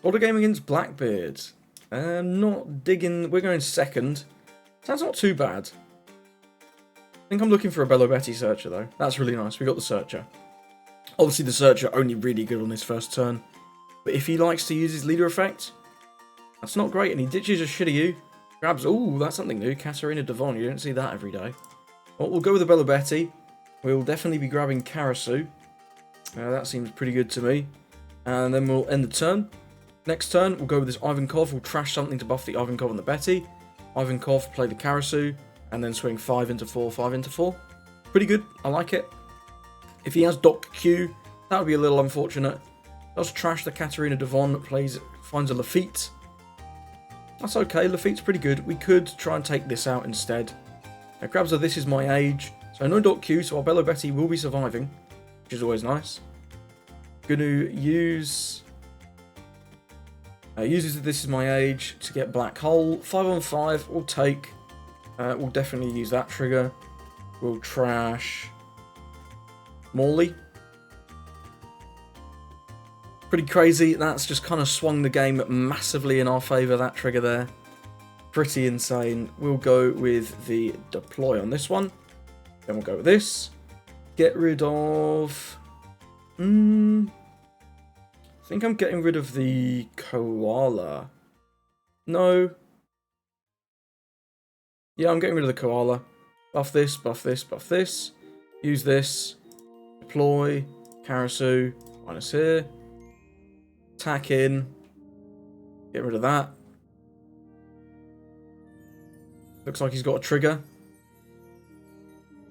Got a game against Blackbeard. Not digging. We're going second. Sounds not too bad. I think I'm looking for a Belo Searcher though. That's really nice. We got the Searcher. Obviously the Searcher only really good on his first turn. But if he likes to use his leader effect, that's not great. And he ditches a Shiryu. Grabs. Ooh, that's something new. Katarina Devon. You don't see that every day. Well, we'll go with the Belo. We'll definitely be grabbing Karasu. That seems pretty good to me. And then we'll end the turn. Next turn, we'll go with this Ivankov. We'll trash something to buff the Ivankov and the Betty. Ivankov, play the Karasu, and then swing 5 into 4, 5 into 4. Pretty good. I like it. If he has Doc Q, that would be a little unfortunate. Does trash the Katarina Devon, finds a Lafitte. That's okay. Lafitte's pretty good. We could try and take this out instead. Grabs a This Is My Age. So no Doc Q, so our Belo Betty will be surviving, which is always nice. Gonna use... uses This Is My Age to get Black Hole. 5 on 5, we'll take. We'll definitely use that trigger. We'll trash Morley. Pretty crazy. That's just kind of swung the game massively in our favour, that trigger there. Pretty insane. We'll go with the Deploy on this one. Then we'll go with this. Get rid of... I think I'm getting rid of the Koala. No. Yeah, I'm getting rid of the Koala. Buff this, buff this, buff this. Use this. Deploy. Karasu. Minus here. Attack in. Get rid of that. Looks like he's got a trigger.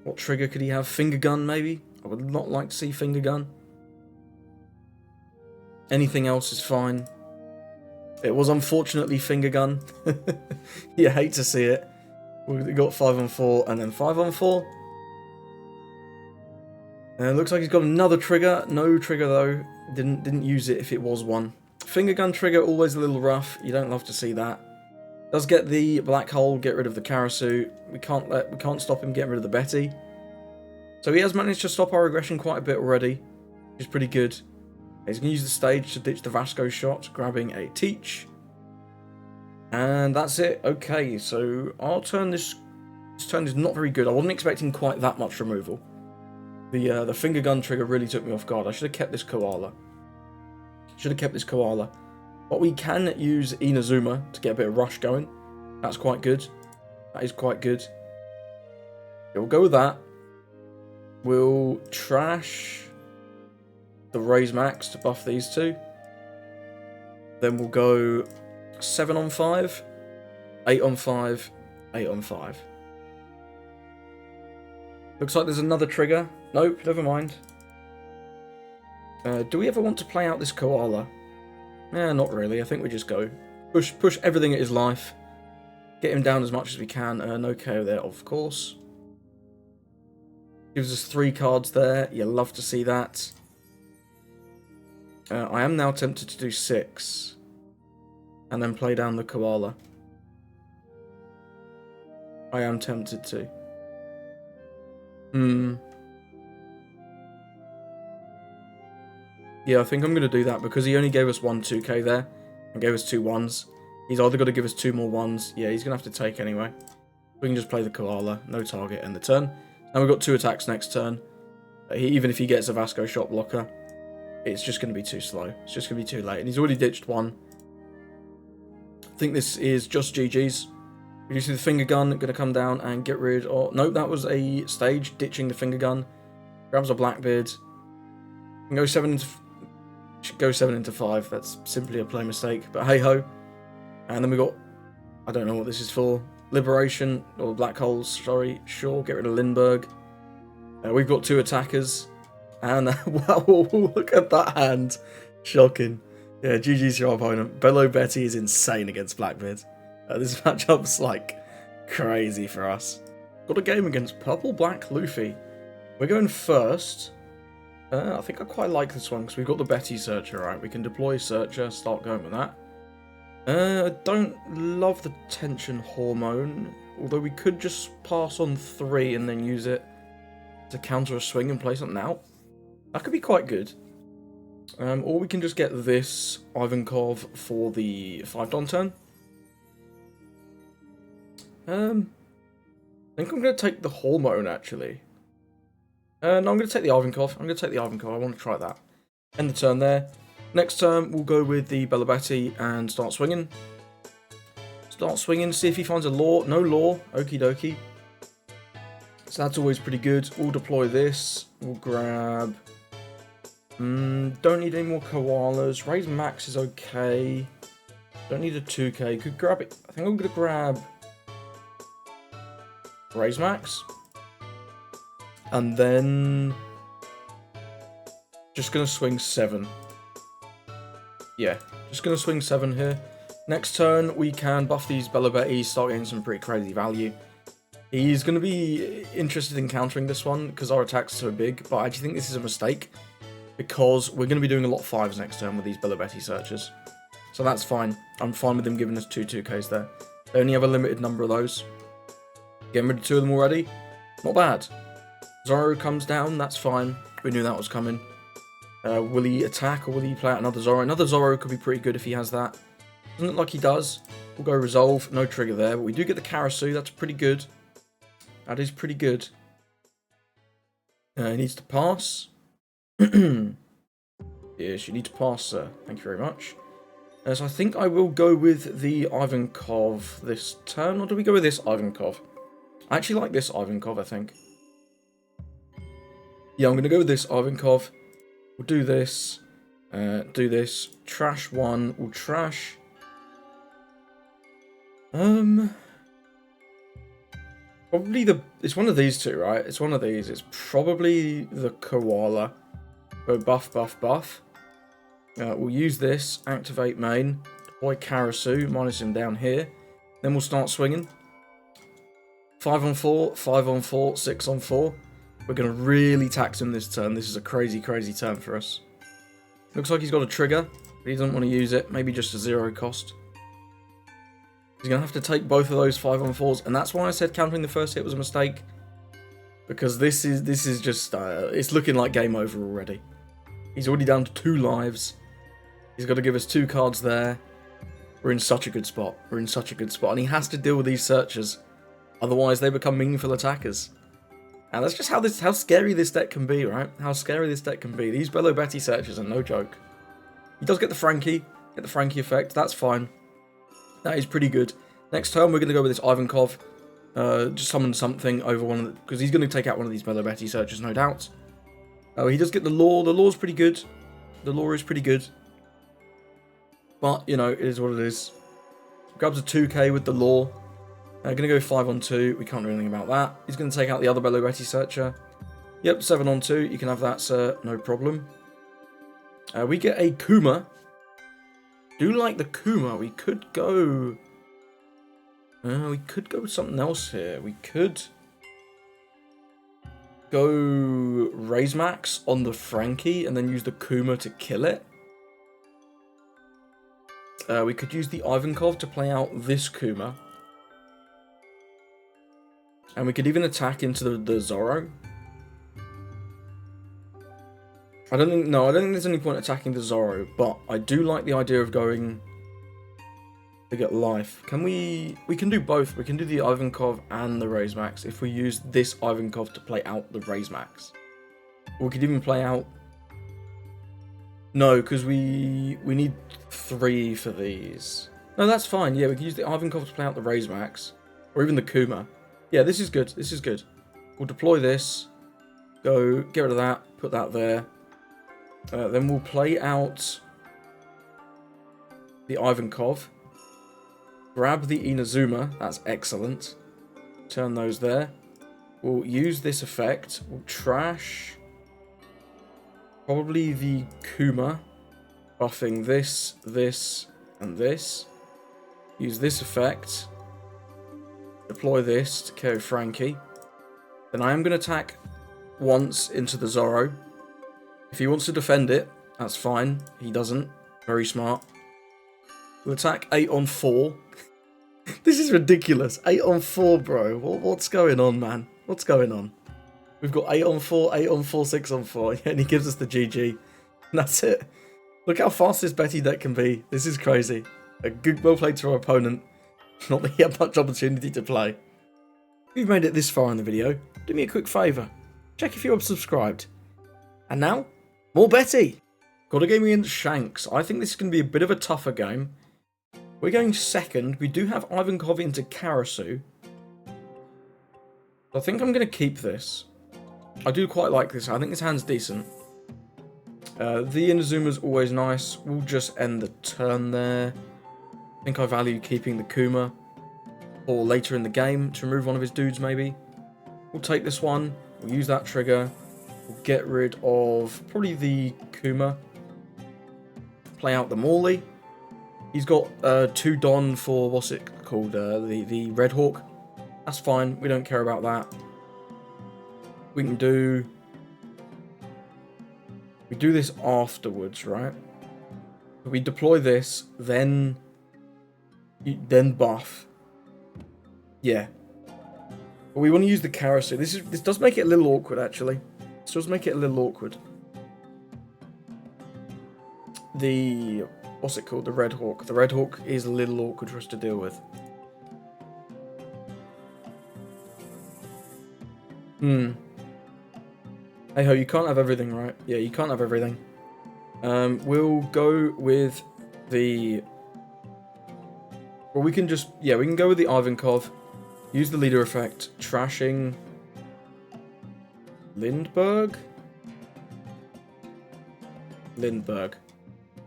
What trigger could he have? Finger gun, maybe? I would not like to see finger gun. Anything else is fine. It was unfortunately finger gun. You hate to see it. We got 5 on 4 and then 5 on 4. Looks like he's got another trigger. No trigger though. Didn't use it if it was one. Finger gun trigger, always a little rough. You don't love to see that. Does get the Black Hole, get rid of the Karasu. We can't stop him getting rid of the Betty. So he has managed to stop our aggression quite a bit already, which is pretty good. He's going to use the stage to ditch the Vasco shot, grabbing a Teach. And that's it. Okay, so our turn, this turn is not very good. I wasn't expecting quite that much removal. The finger gun trigger really took me off guard. I should have kept this Koala. But we can use Inazuma to get a bit of rush going. That's quite good. That is quite good. Yeah, we'll go with that. We'll trash the Raise Max to buff these two. Then we'll go 7 on 5, 8 on 5, 8 on 5. Looks like there's another trigger. Nope, never mind. Do we ever want to play out this Koala? Not really. I think we just go. Push everything at his life. Get him down as much as we can. No KO there, of course. Gives us 3 cards there. You love to see that. I am now tempted to do 6. And then play down the Koala. I am tempted to. Yeah, I think I'm going to do that because he only gave us 1 2k there and gave us 2 1s. He's either got to give us 2 more 1s. Yeah, he's going to have to take anyway. We can just play the Koala, no target, end the turn. And we've got 2 attacks next turn. Even if he gets a Vasco shot blocker, it's just going to be too slow. It's just going to be too late. And he's already ditched 1. I think this is just GG's. You see the finger gun going to come down and get rid of... Nope, that was a stage ditching the finger gun. Grabs a Blackbeard. Can go 7 into... Should go 7 into 5. That's simply a play mistake. But hey ho. And then we got... I don't know what this is for. Liberation. Or Black Holes. Sorry. Sure. Get rid of Lindbergh. We've got 2 attackers. And wow, look at that hand. Shocking. Yeah, GG's your opponent. Belo Betty is insane against Blackbeard. This matchup's like crazy for us. Got a game against Purple Black Luffy. We're going first. I think I quite like this one because we've got the Betty Searcher, right? We can deploy Searcher, start going with that. I don't love the Tension Hormone, although we could just pass on 3 and then use it to counter a swing and play something out. That could be quite good. Or we can just get this Ivankov for the 5-Don turn. I think I'm going to take the Hormone, actually. No, I'm going to take the Ivankov. I'm going to take the Ivankov. I want to try that. End the turn there. Next turn, we'll go with the Belo and start swinging. Start swinging, see if he finds a law. No law. Okie dokie. So that's always pretty good. We'll deploy this. We'll grab... don't need any more Koalas. Raise Max is okay. Don't need a 2k. Could grab it. I think I'm going to grab... Raise Max. And then... Just going to swing 7. Yeah, just going to swing 7 here. Next turn, we can buff these Belo, start getting some pretty crazy value. He's going to be interested in countering this one because our attack's so big, but I actually think this is a mistake because we're going to be doing a lot of 5s next turn with these Belo searchers. So that's fine. I'm fine with them giving us 2/2ks there. They only have a limited number of those. Getting rid of 2 of them already. Not bad. Zoro comes down, that's fine. We knew that was coming. Will he attack or will he play out another Zoro? Another Zoro could be pretty good if he has that. Doesn't look like he does. We'll go Resolve. No trigger there, but we do get the Karasu. That's pretty good. That is pretty good. He needs to pass. Yes, you need to pass, sir. Thank you very much. So I think I will go with the Ivankov this turn. Or do we go with this Ivankov? I actually like this Ivankov, I think. Yeah, I'm going to go with this Ivankov. We'll do this. Do this. Trash 1. We'll trash. Probably it's one of these two, right? It's one of these. It's probably the Koala. Go buff, buff, buff. We'll use this. Activate main. Deploy Karasu. Minus him down here. Then we'll start swinging. 5 on 4. 5 on 4. 6 on 4. We're going to really tax him this turn. This is a crazy, crazy turn for us. Looks like he's got a trigger, but he doesn't want to use it. Maybe just a 0 cost. He's going to have to take both of those 5 on 4s, and that's why I said countering the first hit was a mistake. Because this is just, it's looking like game over already. He's already down to 2 lives. He's got to give us 2 cards there. We're in such a good spot. We're in such a good spot, and he has to deal with these searchers. Otherwise, they become meaningful attackers. And that's just how scary this deck can be, right? How scary this deck can be. These Belo searchers are no joke. He does get the Frankie effect. That's fine. That is pretty good. Next turn, we're going to go with this Ivankov. Just summon something over one of the... Because he's going to take out one of these Belo searchers, no doubt. Oh, he does get the Law. The Law's pretty good. The Law is pretty good. But, you know, it is what it is. Grabs a 2k with the Law. Going to go 5 on 2. We can't do anything about that. He's going to take out the other Belo searcher. Yep, 7 on 2. You can have that, sir. No problem. We get a Kuma. Do like the Kuma. We could go... we could go with something else here. We could go Raise Max on the Frankie and then use the Kuma to kill it. We could use the Ivankov to play out this Kuma. And we could even attack into the Zoro. I don't think there's any point attacking the Zoro, but I do like the idea of going to get life. We can do both. We can do the Ivankov and the Raise Max if we use this Ivankov to play out the Raise Max. Or we could even play out... No, because we need 3 for these. No, that's fine. Yeah, we can use the Ivankov to play out the Raise Max. Or even the Kuma. Yeah, this is good. This is good. We'll deploy this. Go, get rid of that. Put that there. Then we'll play out the Ivankov. Grab the Inazuma. That's excellent. Turn those there. We'll use this effect. We'll trash probably the Kuma. Buffing this, this, and this. Use this effect. Deploy this to KO Frankie. Then I am going to attack once into the Zoro. If he wants to defend it, that's fine. He doesn't. Very smart. We'll attack 8 on 4. This is ridiculous. 8 on 4, bro. What's going on, man? What's going on? We've got 8 on 4, 8 on 4, 6 on 4. And he gives us the GG. And that's it. Look how fast this Betty deck can be. This is crazy. A good well played to our opponent. Not that he had much opportunity to play. If you've made it this far in the video, do me a quick favour. Check if you're subscribed. And now, more Betty! Got a game against Shanks. I think this is going to be a bit of a tougher game. We're going second. We do have Ivankov into Karasu. I think I'm going to keep this. I do quite like this. I think this hand's decent. The Inazuma's always nice. We'll just end the turn there. I think I value keeping the Kuma. Or later in the game to remove one of his dudes maybe. We'll take this one. We'll use that trigger. We'll get rid of probably the Kuma. Play out the Morley. He's got 2 Don for, what's it called, the Red Hawk. That's fine, we don't care about that. We do this afterwards, right? We deploy this, then buff. Yeah. But we want to use the Karasu. This does make it a little awkward, actually. This does make it a little awkward. What's it called? The Red Hawk. The Red Hawk is a little awkward for us to deal with. Hey ho, you can't have everything, right? Yeah, you can't have everything. We'll go with the... Well, we can just... Yeah, we can go with the Ivankov. Use the leader effect. Trashing... Lindbergh? Lindbergh.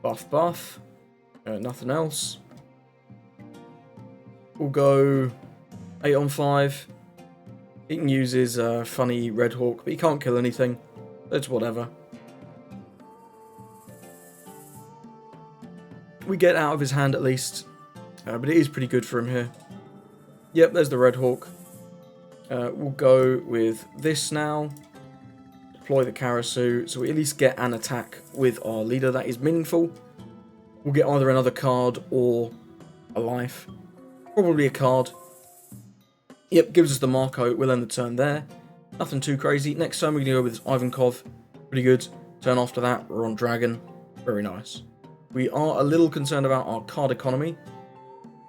Buff. Nothing else. We'll go 8 on 5. He can use his funny Red Hawk, but he can't kill anything. It's whatever. We get out of his hand at least. But it is pretty good for him here. Yep, there's the Red Hawk. We'll go with this now. Deploy the Karasu, so we at least get an attack with our leader that is meaningful. We'll get either another card or a life. Probably a card. Yep, gives us the Marco. We'll end the turn there. Nothing too crazy. Next turn we're going to go with this Ivankov. Pretty good. Turn after that, we're on Dragon. Very nice. We are a little concerned about our card economy.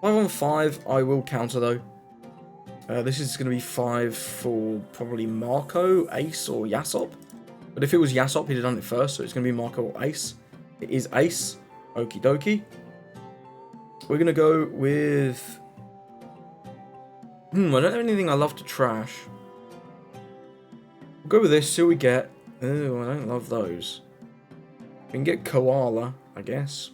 5 on 5, I will counter though. This is going to be 5 for probably Marco, Ace, or Yasop. But if it was Yasop, he'd have done it first, so it's going to be Marco or Ace. It is Ace. Okie dokie. We're going to go with... I don't have anything I love to trash. We'll go with this, see what we get. Oh, I don't love those. We can get Koala, I guess.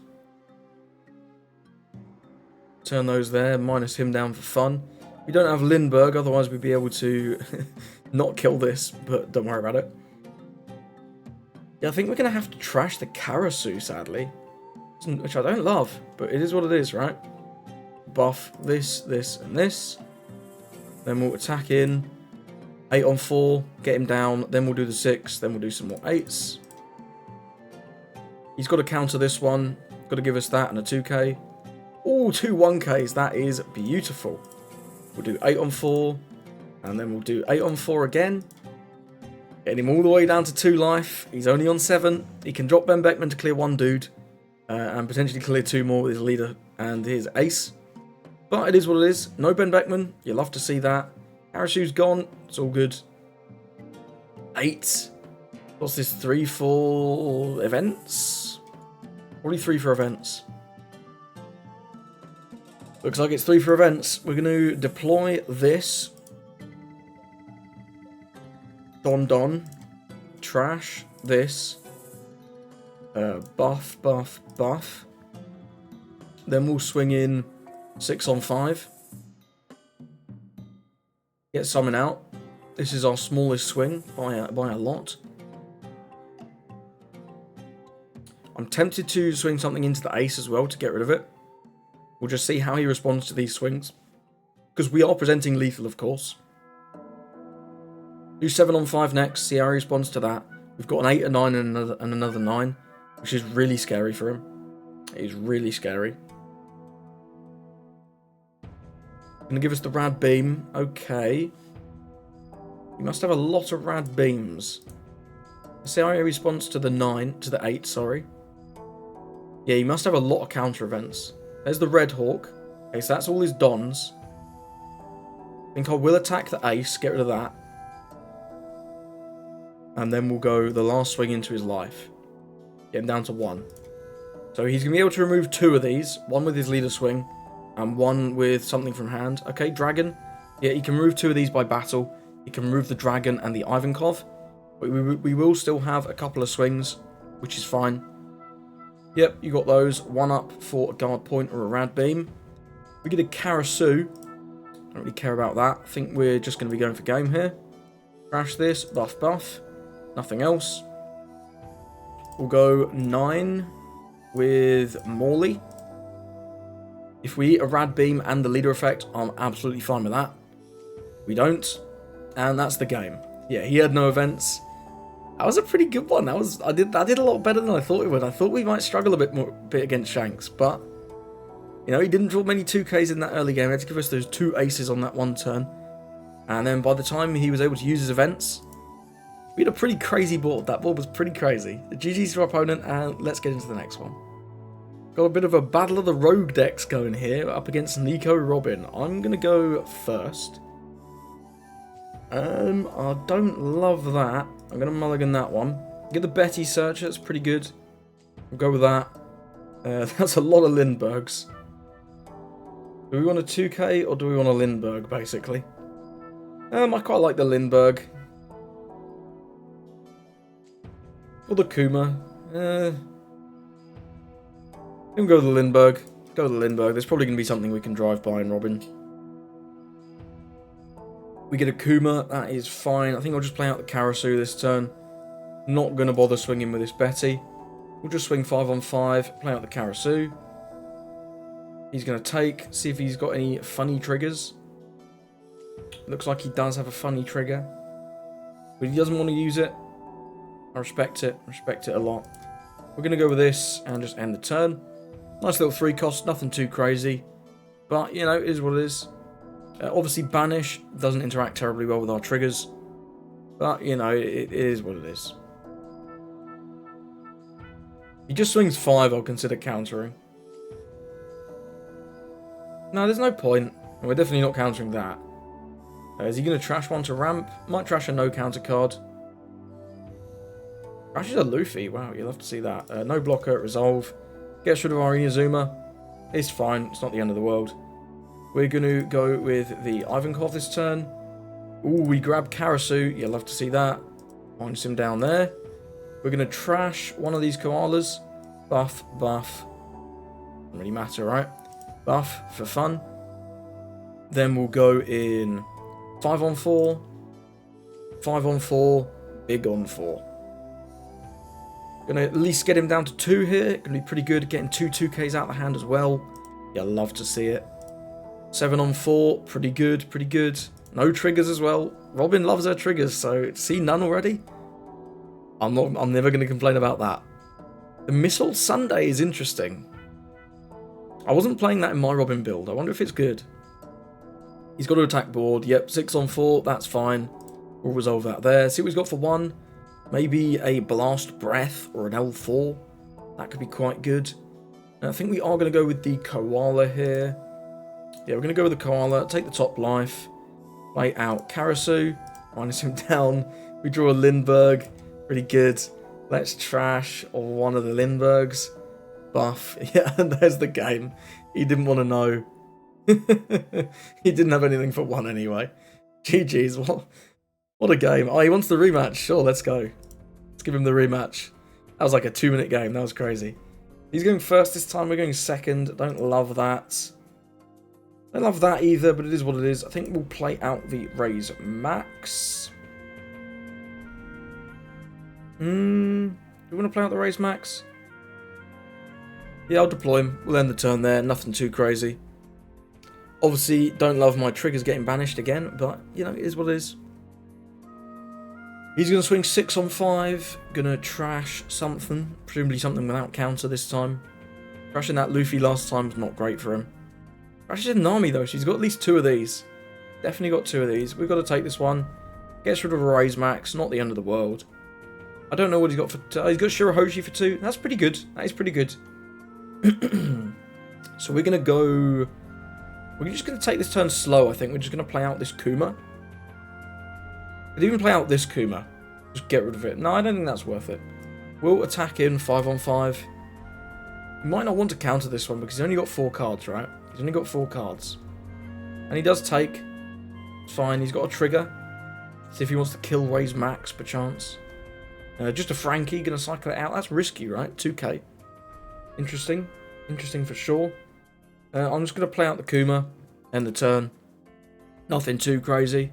Turn those there, minus him down for fun. We don't have Lindbergh, otherwise we'd be able to not kill this, but don't worry about it. Yeah, I think we're going to have to trash the Karasu, sadly. Which I don't love, but it is what it is, right? Buff this, and this. Then we'll attack in. 8 on 4, get him down. Then we'll do the 6, then we'll do some more 8s. He's got to counter this one. Got to give us that and a 2k. Oh, 2 1ks, that is beautiful. We'll do 8 on 4, and then we'll do 8 on 4 again. Getting him all the way down to 2 life. He's only on 7. He can drop Ben Beckman to clear 1 dude. And potentially clear 2 more with his leader and his ace. But it is what it is. No Ben Beckman. You love to see that. Karasu's gone. It's all good. 8. What's this? 3 for events? Probably 3 for events. Looks like it's 3 for events. We're going to deploy this. Don. Trash this. Buff. Then we'll swing in 6 on 5. Get summon out. This is our smallest swing by a lot. I'm tempted to swing something into the ace as well to get rid of it. We'll just see how he responds to these swings. Because we are presenting lethal, of course. Do 7 on 5 next, see how he responds to that. We've got an 8, a 9, and another 9. Which is really scary for him. It is really scary. Gonna give us the rad beam. Okay. He must have a lot of rad beams. Let's see how he responds to the 9, to the 8, sorry. Yeah, he must have a lot of counter events. There's the Red Hawk. Okay, so that's all his dons. I think I will attack the ace, get rid of that. And then we'll go the last swing into his life. Get him down to 1. So he's going to be able to remove 2 of these. 1 with his leader swing. And 1 with something from hand. Okay, dragon. Yeah, he can remove 2 of these by battle. He can remove the dragon and the Ivankov. But we will still have a couple of swings, which is fine. Yep, you got those. 1 up for a guard point or a rad beam. We get a Karasu. Don't really care about that. I think we're just going to be going for game here. Crash this. Buff, buff. Nothing else. We'll go 9 with Morley. If we eat a rad beam and the leader effect, I'm absolutely fine with that. We don't. And that's the game. Yeah, he had no events. That was a pretty good one. I did a lot better than I thought it would. I thought we might struggle a bit against Shanks, but you know, he didn't draw many 2Ks in that early game. He had to give us those 2 aces on that one turn. And then by the time he was able to use his events, we had a pretty crazy board. That board was pretty crazy. GG's to our opponent, and let's get into the next one. Got a bit of a battle of the rogue decks going here, up against Nico Robin. I'm going to go first. I don't love that. I'm going to mulligan that one. Get the Betty Searcher, it's pretty good. We'll go with that. That's a lot of Lindberghs. Do we want a 2K or do we want a Lindbergh, basically? I quite like the Lindbergh. Or the Kuma. We can go with the Lindbergh. Go with the Lindbergh. There's probably going to be something we can drive by in Robin. We get a Kuma. That is fine. I think I'll just play out the Karasu this turn. Not going to bother swinging with this Betty. We'll just swing 5 on 5. Play out the Karasu. He's going to take. See if he's got any funny triggers. Looks like he does have a funny trigger. But he doesn't want to use it. I respect it. Respect it a lot. We're going to go with this and just end the turn. Nice little 3 cost. Nothing too crazy. But, you know, it is what it is. Obviously, Banish doesn't interact terribly well with our triggers. But, you know, it is what it is. He just swings 5, I'll consider countering. No, there's no point. We're definitely not countering that. Is he going to trash one to ramp? Might trash a no counter card. Trashes a Luffy. Wow, you'll have to see that. No blocker at resolve. Gets rid of our Inazuma. It's fine. It's not the end of the world. We're going to go with the Ivankov this turn. Ooh, we grab Karasu. You'll love to see that. Minus him down there. We're going to trash one of these koalas. Buff, buff. Doesn't really matter, right? Buff for fun. Then we'll go in 5 on 4. 5 on 4. Big on 4. Gonna at least get him down to 2 here. Gonna be pretty good. Getting 2 2Ks out of the hand as well. You'll love to see it. 7 on 4. Pretty good. Pretty good. No triggers as well. Robin loves her triggers, so see none already. I'm never going to complain about that. The Missile Sunday is interesting. I wasn't playing that in my Robin build. I wonder if it's good. He's got to attack board. Yep, 6 on 4. That's fine. We'll resolve that there. See what he's got for 1. Maybe a Blast Breath or an L4. That could be quite good. And I think we are going to go with the Koala here. Yeah, we're going to go with the Koala. Take the top life. Play out Karasu. Minus him down. We draw a Lindbergh. Pretty good. Let's trash one of the Lindberghs. Buff. Yeah, and there's the game. He didn't want to know. He didn't have anything for 1 anyway. GG's. What a game. Oh, he wants the rematch. Sure, let's go. Let's give him the rematch. That was like a 2-minute game. That was crazy. He's going first this time. We're going second. Don't love that. Don't love that either, but it is what it is. I think we'll play out the Raise Max. Do we want to play out the Raise Max? Yeah, I'll deploy him. We'll end the turn there. Nothing too crazy. Obviously, don't love my triggers getting banished again, but, you know, it is what it is. He's going to swing 6 on 5. Going to trash something. Presumably something without counter this time. Trashing that Luffy last time was not great for him. Trashes Nami, though. She's got at least 2 of these. Definitely got 2 of these. We've got to take this one. Gets rid of a Raise Max. Not the end of the world. I don't know what he's got for... he's got Shirahoshi for 2. That's pretty good. That is pretty good. So we're going to go... We're just going to take this turn slow, I think. We're just going to play out this Kuma. We'd even play out this Kuma. Just get rid of it. No, I don't think that's worth it. We'll attack in 5-on-5. You might not want to counter this one because he's only got 4 cards, right? He's only got 4 cards. And he does take. It's fine. He's got a trigger. See if he wants to kill raise max, perchance. Just a Frankie. Going to cycle it out. That's risky, right? 2k. Interesting. Interesting for sure. I'm just going to play out the Kuma. End the turn. Nothing too crazy.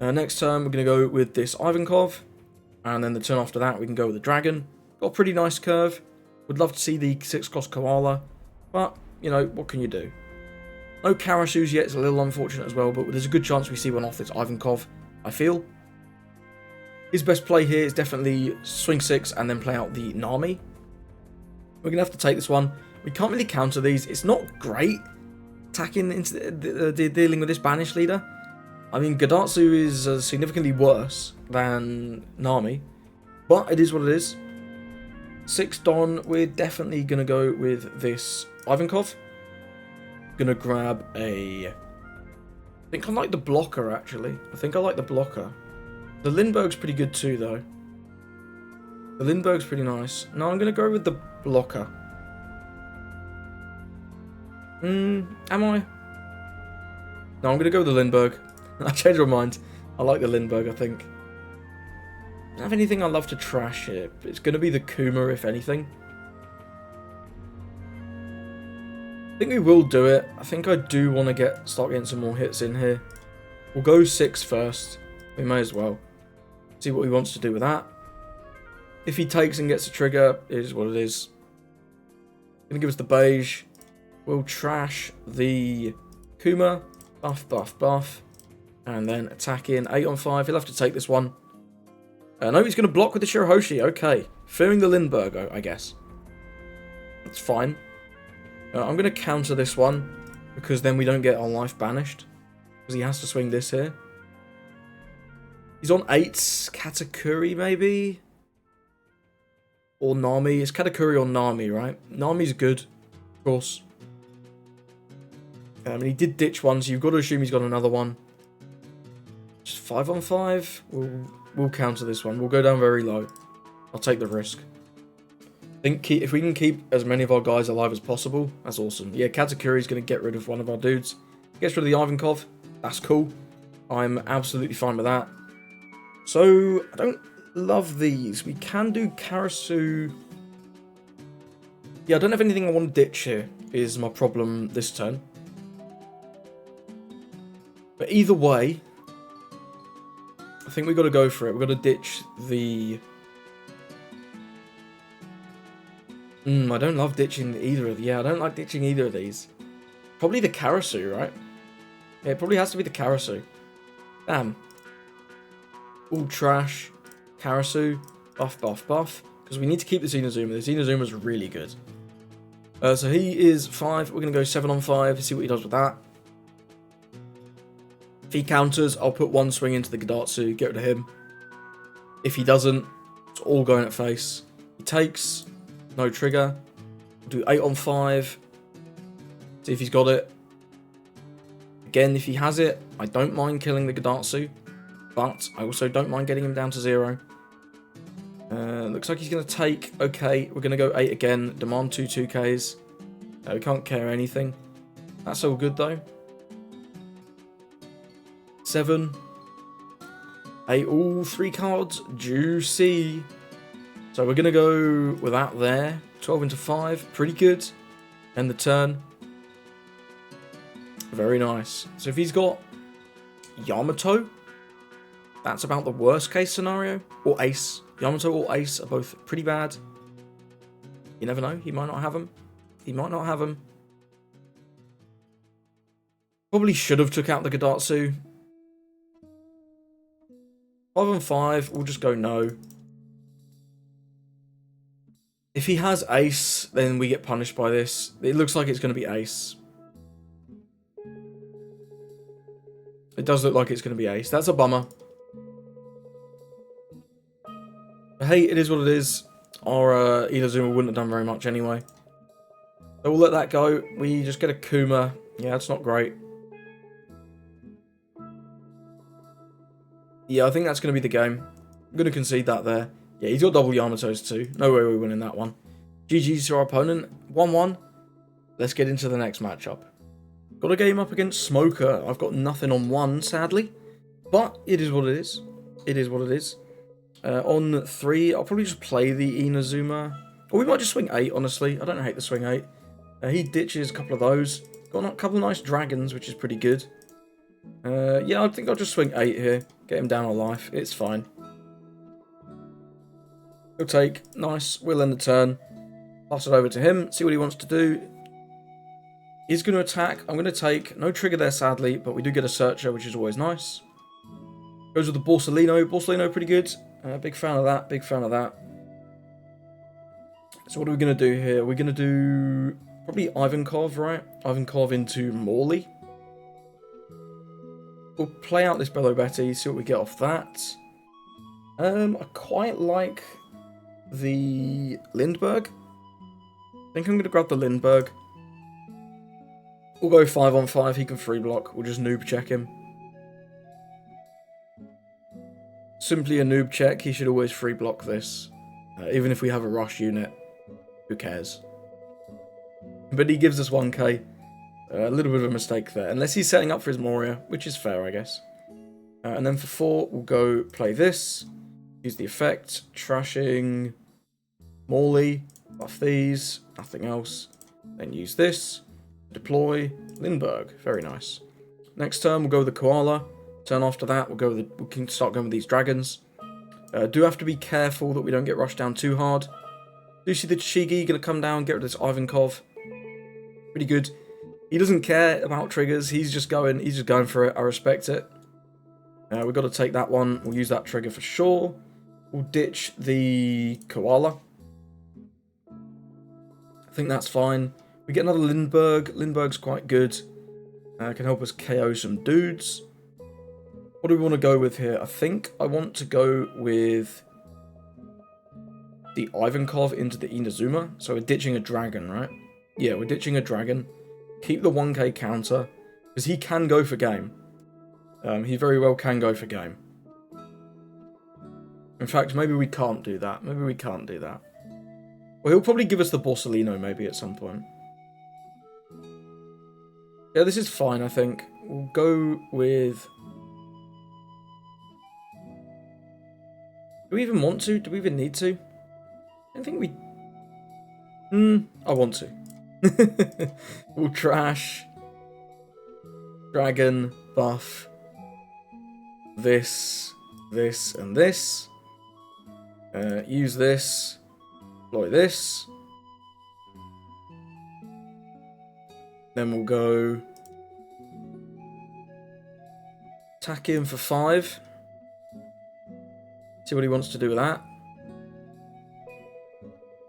Next turn, we're going to go with this Ivankov. And then the turn after that, we can go with the Dragon. Got a pretty nice curve. Would love to see the 6-cost Koala. But, you know, what can you do? No Karasus yet. It's a little unfortunate as well. But there's a good chance we see one off this Ivankov, I feel. His best play here is definitely swing 6 and then play out the Nami. We're going to have to take this one. We can't really counter these. It's not great attacking into the dealing with this Banish leader. I mean, Gadatsu is significantly worse than Nami, but it is what it is. 6 Don, we're definitely going to go with this Ivankov. Going to grab a... I think I like the blocker, actually. I think I like the blocker. The Lindbergh's pretty good too, though. The Lindbergh's pretty nice. No, I'm going to go with the blocker. Am I? No, I'm going to go with the Lindbergh. I changed my mind. I like the Lindbergh, I think. I don't have anything I love to trash here. It's going to be the Kuma, if anything. I think we will do it. I think I do want to start getting some more hits in here. We'll go 6 first. We may as well. See what he wants to do with that. If he takes and gets a trigger, it is what it is. Going to give us the beige. We'll trash the Kuma. Buff, buff, buff. And then attack in 8-on-5. He'll have to take this one. No, he's going to block with the Shirahoshi. Okay. Fearing the Lindbergh, I guess. That's fine. I'm going to counter this one. Because then we don't get our life banished. Because he has to swing this here. He's on 8s. Katakuri, maybe? Or Nami. It's Katakuri or Nami, right? Nami's good. Of course. And he did ditch one, so you've got to assume he's got another one. Just 5-on-5. We'll counter this one. We'll go down very low. I'll take the risk. I think if we can keep as many of our guys alive as possible, that's awesome. Yeah, Katakuri's going to get rid of one of our dudes. Gets rid of the Ivankov. That's cool. I'm absolutely fine with that. So, I don't love these. We can do Karasu. Yeah, I don't have anything I want to ditch here, is my problem this turn. But either way, I think we've got to go for it. We've got to ditch the... I don't love ditching either of... Yeah, I don't like ditching either of these. Probably the Karasu, right? Yeah, it probably has to be the Karasu. Damn. All trash. Karasu. Buff, buff, buff. Because we need to keep the Xenozuma. The Xenozuma's really good. So he is 5. We're going to go 7-on-5. See what he does with that. If he counters, I'll put one swing into the Gadatsu, get rid of him. If he doesn't, it's all going at face. He takes, no trigger. We'll do 8-on-5. See if he's got it. Again, if he has it, I don't mind killing the Gadatsu, but I also don't mind getting him down to 0. Looks like he's going to take. Okay, we're going to go 8 again. Demand 2 2Ks. We can't care anything. That's all good though. 7, 8, all 3 cards, juicy. So we're going to go with that there. 12 into 5, pretty good. End the turn. Very nice. So if he's got Yamato, that's about the worst case scenario. Or Ace. Yamato or Ace are both pretty bad. You never know, he might not have them. He might not have them. Probably should have took out the Gadatsu. 5-on-5, we'll just go no. If he has Ace, then we get punished by this. It looks like it's going to be Ace. It does look like it's going to be Ace. That's a bummer. But hey, it is what it is. Our Inazuma wouldn't have done very much anyway. So we'll let that go. We just get a Kuma. Yeah, that's not great. Yeah, I think that's going to be the game. I'm going to concede that there. Yeah, he's got double Yamatos too. No way we're winning that one. GG's to our opponent. 1-1. Let's get into the next matchup. Got a game up against Smoker. I've got nothing on 1, sadly. But it is what it is. It is what it is. On 3, I'll probably just play the Inazuma. Or we might just swing 8, honestly. I don't hate the swing 8. He ditches a couple of those. Got a couple of nice dragons, which is pretty good. Yeah, I think I'll just swing 8 here. Get him down on life. It's fine. He'll take. Nice. We'll end the turn. Pass it over to him. See what he wants to do. He's going to attack. I'm going to take. No trigger there, sadly, but we do get a Searcher, which is always nice. Goes with the Borsalino. Borsalino, pretty good. Big fan of that. Big fan of that. So what are we going to do here? We're going to do probably Ivankov, right? Ivankov into Morley. We'll play out this Belo Betty, see what we get off that. I quite like the Lindbergh. I think I'm going to grab the Lindbergh. We'll go 5-on-5, he can free block. We'll just noob check him. Simply a noob check, he should always free block this. Even if we have a rush unit, who cares? But he gives us 1k. A little bit of a mistake there, unless he's setting up for his Moria, which is fair, I guess. And then for 4, we'll go play this. Use the effect, trashing Morley, buff these, nothing else. Then use this, deploy Lindbergh, very nice. Next turn, we'll go with the Koala. Turn after that, we can start going with these dragons. Do have to be careful that we don't get rushed down too hard. Do you see the Shigi gonna come down, get rid of this Ivankov? Pretty good. He doesn't care about triggers. He's just going for it. I respect it. We've got to take that one. We'll use that trigger for sure. We'll ditch the Koala. I think that's fine. We get another Lindbergh. Lindbergh's quite good. Can help us KO some dudes. What do we want to go with here? I think I want to go with the Ivankov into the Inazuma. So we're ditching a dragon, right? Yeah, we're ditching a dragon. Keep the 1k counter, because he can go for game. He very well can go for game. In fact, maybe we can't do that. Maybe we can't do that. Well, he'll probably give us the Borsalino maybe at some point. Yeah, this is fine, I think. We'll go with... Do we even want to? Do we even need to? I don't think we... I want to. We'll trash dragon, buff this, and this. Use this, deploy this. Then we'll go attack him for 5. See what he wants to do with that.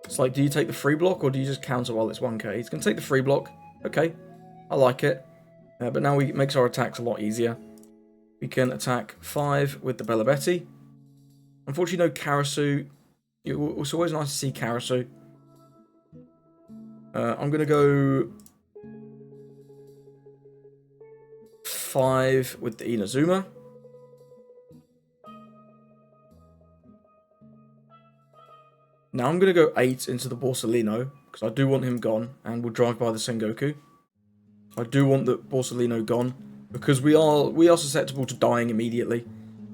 It's like, do you take the free block or do you just counter while it's 1k? He's going to take the free block. Okay, I like it. But now it makes our attacks a lot easier. We can attack 5 with the Belo Betty. Unfortunately, no Karasu. It's always nice to see Karasu. I'm going to go 5 with the Inazuma. Now I'm going to go 8 into the Borsalino, because I do want him gone, and we'll drive by the Sengoku. I do want the Borsalino gone, because we are susceptible to dying immediately.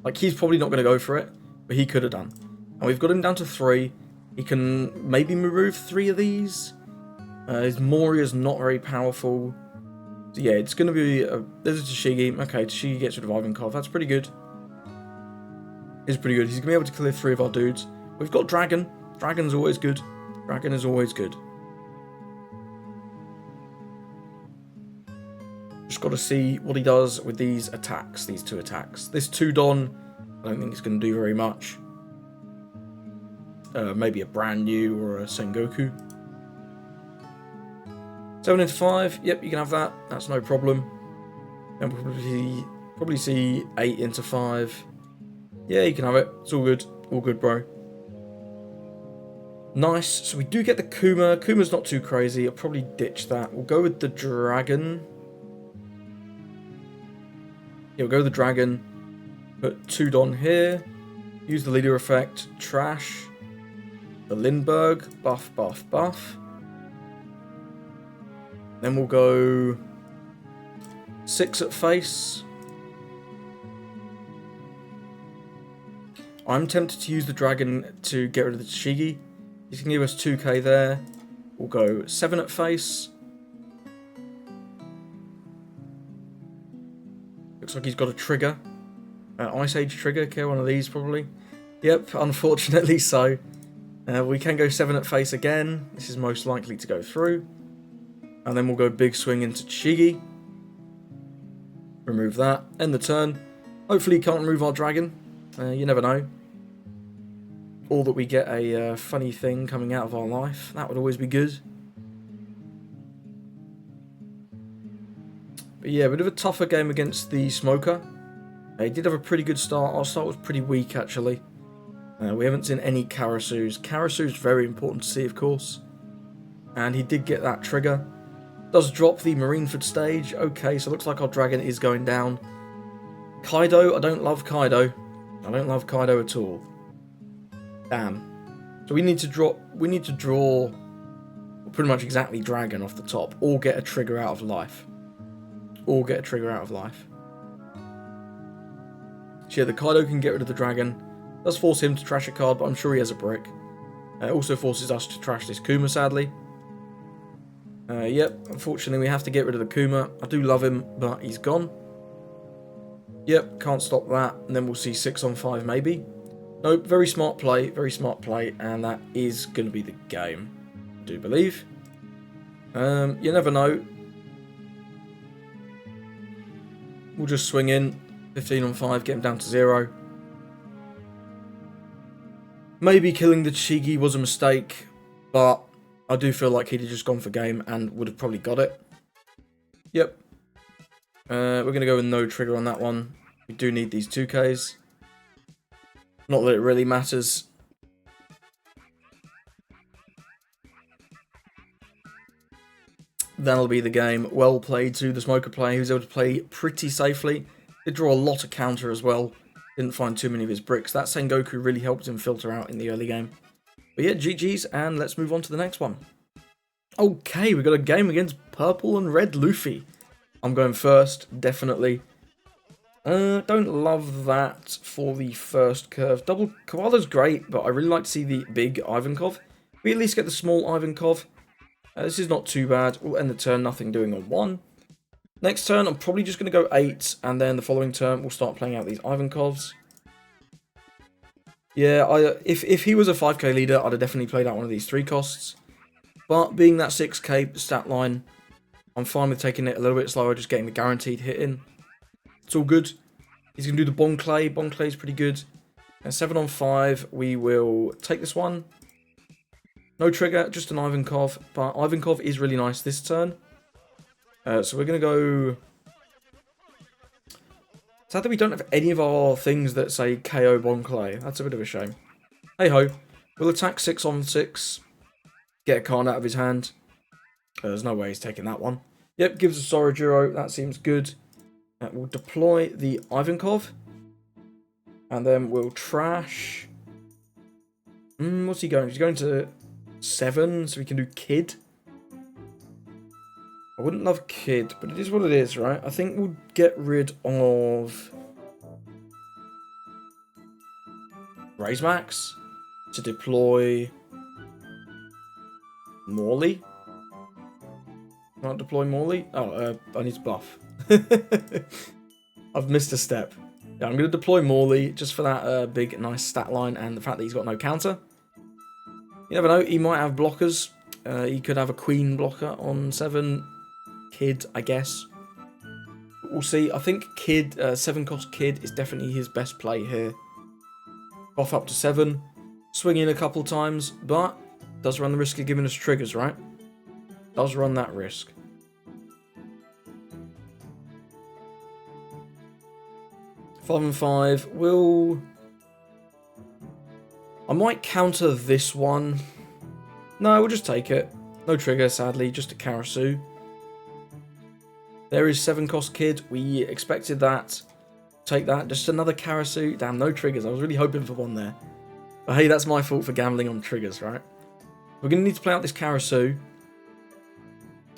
Like, he's probably not going to go for it, but he could have done. And we've got him down to 3. He can maybe remove 3 of these. His Moria's not very powerful. So yeah, it's going to be... there's a Tashigi. Okay, Tashigi gets rid of Ivankov. That's pretty good. It's pretty good. He's going to be able to clear 3 of our dudes. We've got Dragon. Dragon's always good. Dragon is always good. Just got to see what he does with these attacks, these 2 attacks. This 2-Don, I don't think it's going to do very much. Maybe a brand new or a Sengoku. 7 into 5, yep, you can have that. That's no problem. And we'll probably see 8 into 5. Yeah, you can have it. It's all good. All good, bro. Nice. So we do get the Kuma. Kuma's not too crazy. I'll probably ditch that. We'll go with the Dragon. Yeah, we'll go with the Dragon. Put 2 Don here. Use the leader effect. Trash. The Lindbergh. Buff, buff, buff. Then we'll go 6 at face. I'm tempted to use the Dragon to get rid of the Tashigi. He's going to give us 2k there. We'll go 7 at face. Looks like he's got a trigger. Ice Age trigger. Okay, one of these probably. Yep, unfortunately so. We can go 7 at face again. This is most likely to go through. And then we'll go big swing into Tashigi. Remove that. End the turn. Hopefully he can't remove our Dragon. You never know. Or that we get a funny thing coming out of our life. That would always be good. But yeah, a bit of a tougher game against the Smoker. He did have a pretty good start. Our start was pretty weak, actually. We haven't seen any Karasu's. Karasu's very important to see, of course. And he did get that trigger. Does drop the Marineford stage. Okay, so it looks like our Dragon is going down. Kaido, I don't love Kaido. I don't love Kaido at all. Damn. So we need to draw pretty much exactly Dragon off the top, or get a trigger out of life. So yeah, the Kaido can get rid of the Dragon. Does force him to trash a card, but I'm sure he has a brick. It also forces us to trash this Kuma, sadly. Yep, unfortunately we have to get rid of the Kuma. I do love him, but he's gone. Yep, can't stop that. And then we'll see 6 on 5 maybe. Nope, very smart play, and that is going to be the game, I do believe. You never know. We'll just swing in, 15 on 5, get him down to 0. Maybe killing the Tashigi was a mistake, but I do feel like he'd have just gone for game and would have probably got it. Yep. We're going to go with no trigger on that one. We do need these 2Ks. Not that it really matters. That'll be the game. Well played to the Smoker player. He was able to play pretty safely. Did draw a lot of counter as well. Didn't find too many of his bricks. That Sengoku really helped him filter out in the early game. But yeah, GG's, and let's move on to the next one. Okay, we got a game against Purple and Red Luffy. I'm going first, definitely. Don't love that for the first curve. Double Koala's great, but I really like to see the big Ivankov. We at least get the small Ivankov. This is not too bad. We'll end the turn, nothing doing on 1. Next turn, I'm probably just going to go 8, and then the following turn, we'll start playing out these Ivankovs. Yeah, if he was a 5k leader, I'd have definitely played out one of these 3 costs. But being that 6k stat line, I'm fine with taking it a little bit slower, just getting the guaranteed hit in. It's all good. He's going to do the Bon Clay. Bon Clay's pretty good. And 7 on 5, we will take this one. No trigger, just an Ivankov. But Ivankov is really nice this turn. So we're going to go... Sad that we don't have any of our things that say KO Bon Clay. That's a bit of a shame. Hey ho. We'll attack 6 on 6. Get a card out of his hand. There's no way he's taking that one. Yep, gives us Sorajuro. That seems good. We'll deploy the Ivankov. And then we'll trash... what's he going? He's going to 7, so we can do Kid. I wouldn't love Kid, but it is what it is, right? I think we'll get rid of... Raise Max to deploy... Morley? Can't deploy Morley? Oh, I need to buff. I've missed a step. Yeah, I'm going to deploy Morley just for that big, nice stat line and the fact that he's got no counter. You never know, he might have blockers. He could have a Queen blocker on 7. Kid, I guess. We'll see. I think Kid, 7 cost Kid is definitely his best play here. Buff up to 7. Swing in a couple times, but does run the risk of giving us triggers, right? Does run that risk. Five and 5 will... I might counter this one. No, we'll just take it. No trigger, sadly, just a Karasu. There is 7-cost Kid. We expected that. Take that. Just another Karasu. Damn, no triggers. I was really hoping for one there. But hey, that's my fault for gambling on triggers, right? We're going to need to play out this Karasu.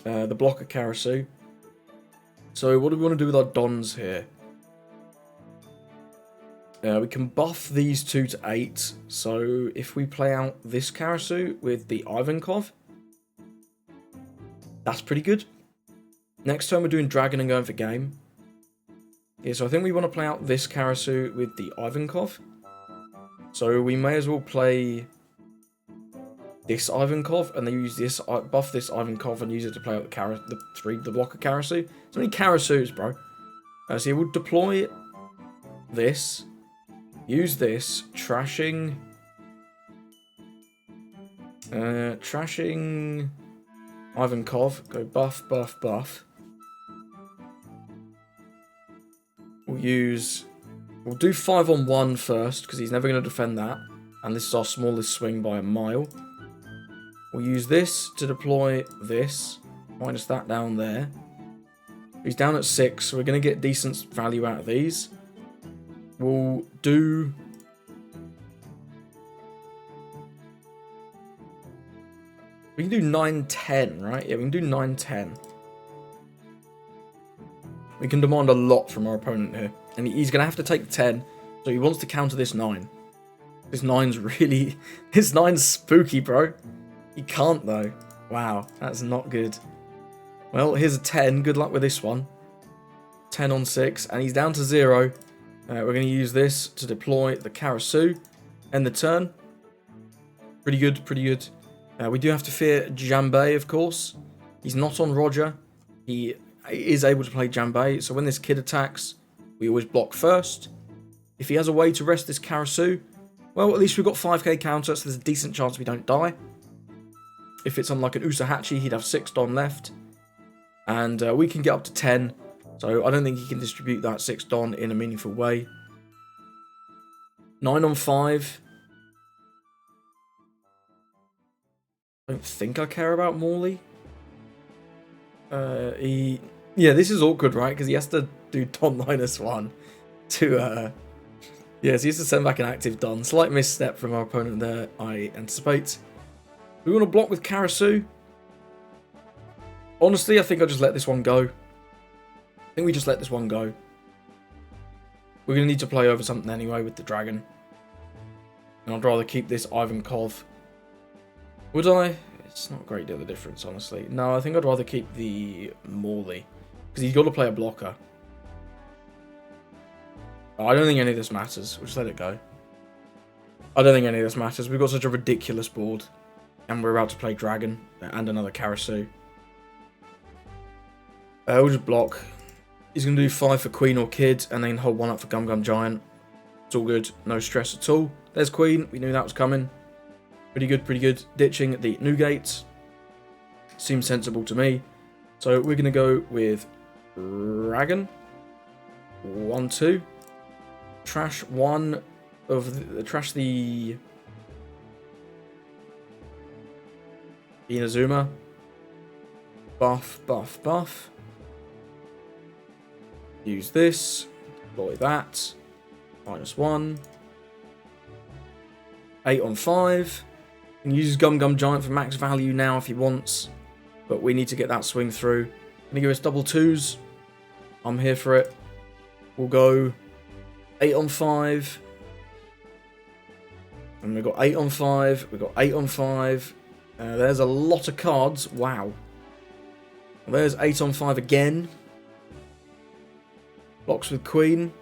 The blocker Karasu. So what do we want to do with our Dons here? We can buff these two to 8. So if we play out this Karasu with the Ivankov, that's pretty good. Next turn we're doing Dragon and going for game. Yeah, so I think we want to play out this Karasu with the Ivankov. So we may as well play this Ivankov and then use this, buff this Ivankov and use it to play out the blocker Karasu. So many Karasus, bro. So we'll deploy this. Use this, trashing Ivankov, go buff, buff, buff. We'll do 5-on-1 first, because he's never going to defend that. And this is our smallest swing by a mile. We'll use this to deploy this, minus that down there. He's down at 6, so we're going to get decent value out of these. We'll do... We can do 9-10, right? Yeah, we can do 9-10. We can demand a lot from our opponent here. And he's going to have to take 10, so he wants to counter this 9. This 9's really... This 9's spooky, bro. He can't, though. Wow, that's not good. Well, here's a 10. Good luck with this one. 10 on 6, and he's down to 0. We're going to use this to deploy the Karasu. End the turn. Pretty good, pretty good. We do have to fear Jambay, of course. He's not on Roger. He is able to play Jambay, so when this Kid attacks, we always block first. If he has a way to rest this Karasu, well, at least we've got 5k counter, so there's a decent chance we don't die. If it's on like an Usahachi, he'd have 6 Don left. And we can get up to 10. So I don't think he can distribute that 6 Don in a meaningful way. 9-on-5. I don't think I care about Morley. Yeah, this is awkward, right? Because he has to do Don -1 to... Yeah, so he has to send back an active Don. Slight misstep from our opponent there, I anticipate. We want to block with Karasu. Honestly, I think I'll just let this one go. I think we just let this one go. We're going to need to play over something anyway with the Dragon. And I'd rather keep this Ivankov. Would I? It's not a great deal of difference, honestly. No, I think I'd rather keep the Morley. Because he's got to play a blocker. I don't think any of this matters. We'll just let it go. I don't think any of this matters. We've got such a ridiculous board. And we're about to play Dragon. And another Karasu. We'll just block. He's going to do 5 for Queen or Kid. And then hold 1 up for Gum Gum Giant. It's all good. No stress at all. There's Queen. We knew that was coming. Pretty good, pretty good. Ditching the Newgate. Seems sensible to me. So we're going to go with Dragon. 1-2. Trash one of the... Trash the... Inazuma. Buff, buff, buff. Use this. Deploy that. -1. 8-on-5. Can use Gum Gum Giant for max value now if he wants. But we need to get that swing through. Gonna give us double 2s. I'm here for it. We'll go 8-on-5. And we've got 8-on-5. We've got 8-on-5. There's a lot of cards. Wow. There's 8-on-5 again. Blocks with Queen.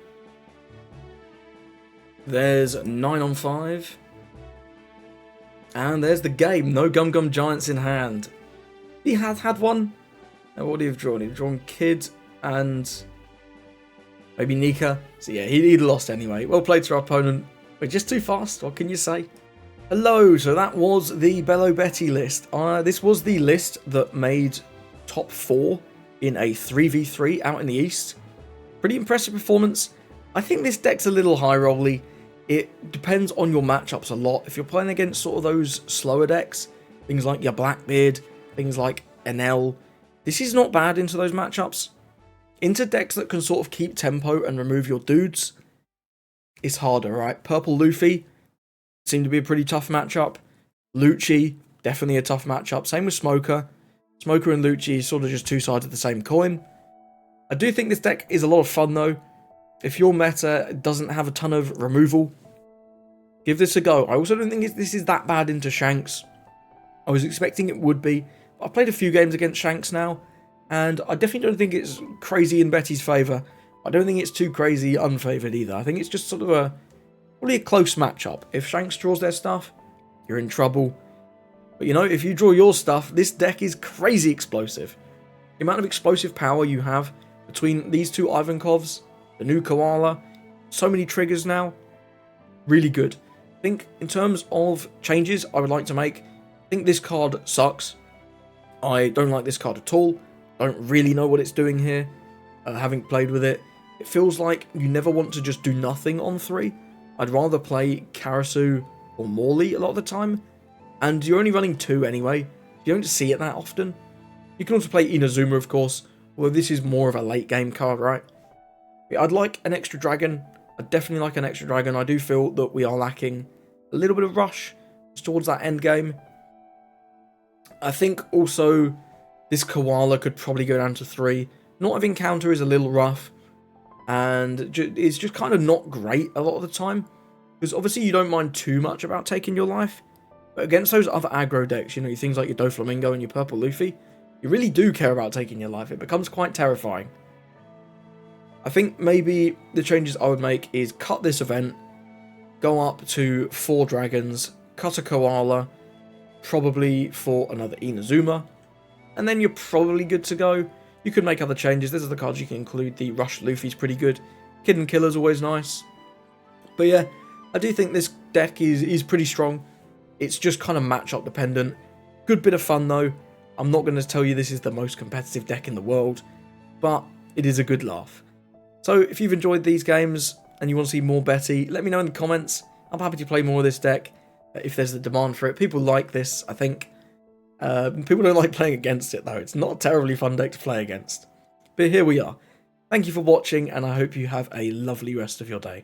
There's 9-on-5. And there's the game. No Gum Gum Giants in hand. He has had one. Now what would he have drawn? He'd drawn Kid and maybe Nika. So yeah, he'd lost anyway. Well played to our opponent. We're just too fast. What can you say? Hello. So that was the Belo Betty list. This was the list that made top 4 in a 3v3 out in the East. Pretty impressive performance. I think this deck's a little high rolly. It depends on your matchups a lot. If you're playing against sort of those slower decks, things like your Blackbeard, things like NL. This is not bad into those matchups. Into decks that can sort of keep tempo and remove your dudes, it's harder, right? Purple Luffy seemed to be a pretty tough matchup. Lucci, definitely a tough matchup. Same with Smoker. Smoker and Lucci is sort of just two sides of the same coin. I do think this deck is a lot of fun though. If your meta doesn't have a ton of removal, give this a go. I also don't think this is that bad into Shanks. I was expecting it would be. I've played a few games against Shanks now, and I definitely don't think it's crazy in Betty's favour. I don't think it's too crazy unfavoured either. I think it's just sort of probably a close matchup. If Shanks draws their stuff, you're in trouble. But you know, if you draw your stuff, this deck is crazy explosive. The amount of explosive power you have between these two Ivankovs, the new Koala, so many triggers now, really good. I think in terms of changes I would like to make, I think this card sucks. I don't like this card at all. I don't really know what it's doing here, having played with it. It feels like you never want to just do nothing on 3. I'd rather play Karasu or Morley a lot of the time, and you're only running 2 anyway. You don't see it that often. You can also play Inazuma, of course, although this is more of a late game card, right? I'd like an extra dragon. I'd definitely like an extra dragon. I do feel that we are lacking a little bit of rush towards that end game. I think also this Koala could probably go down to 3. Not having counter is a little rough, and it's just kind of not great a lot of the time, because obviously you don't mind too much about taking your life, but against those other aggro decks, you know, things like your Doflamingo and your Purple Luffy, you really do care about taking your life. It becomes quite terrifying. I think maybe the changes I would make is cut this event, go up to 4 dragons, cut a Koala, probably for another Inazuma, and then you're probably good to go. You could make other changes. These are the cards you can include. The Rush Luffy's pretty good. Kid and Killer's always nice. But yeah, I do think this deck is pretty strong. It's just kind of matchup dependent. Good bit of fun though. I'm not going to tell you this is the most competitive deck in the world, but it is a good laugh. So if you've enjoyed these games and you want to see more Betty, let me know in the comments. I'm happy to play more of this deck if there's a demand for it. People like this, I think. People don't like playing against it though. It's not a terribly fun deck to play against. But here we are. Thank you for watching, and I hope you have a lovely rest of your day.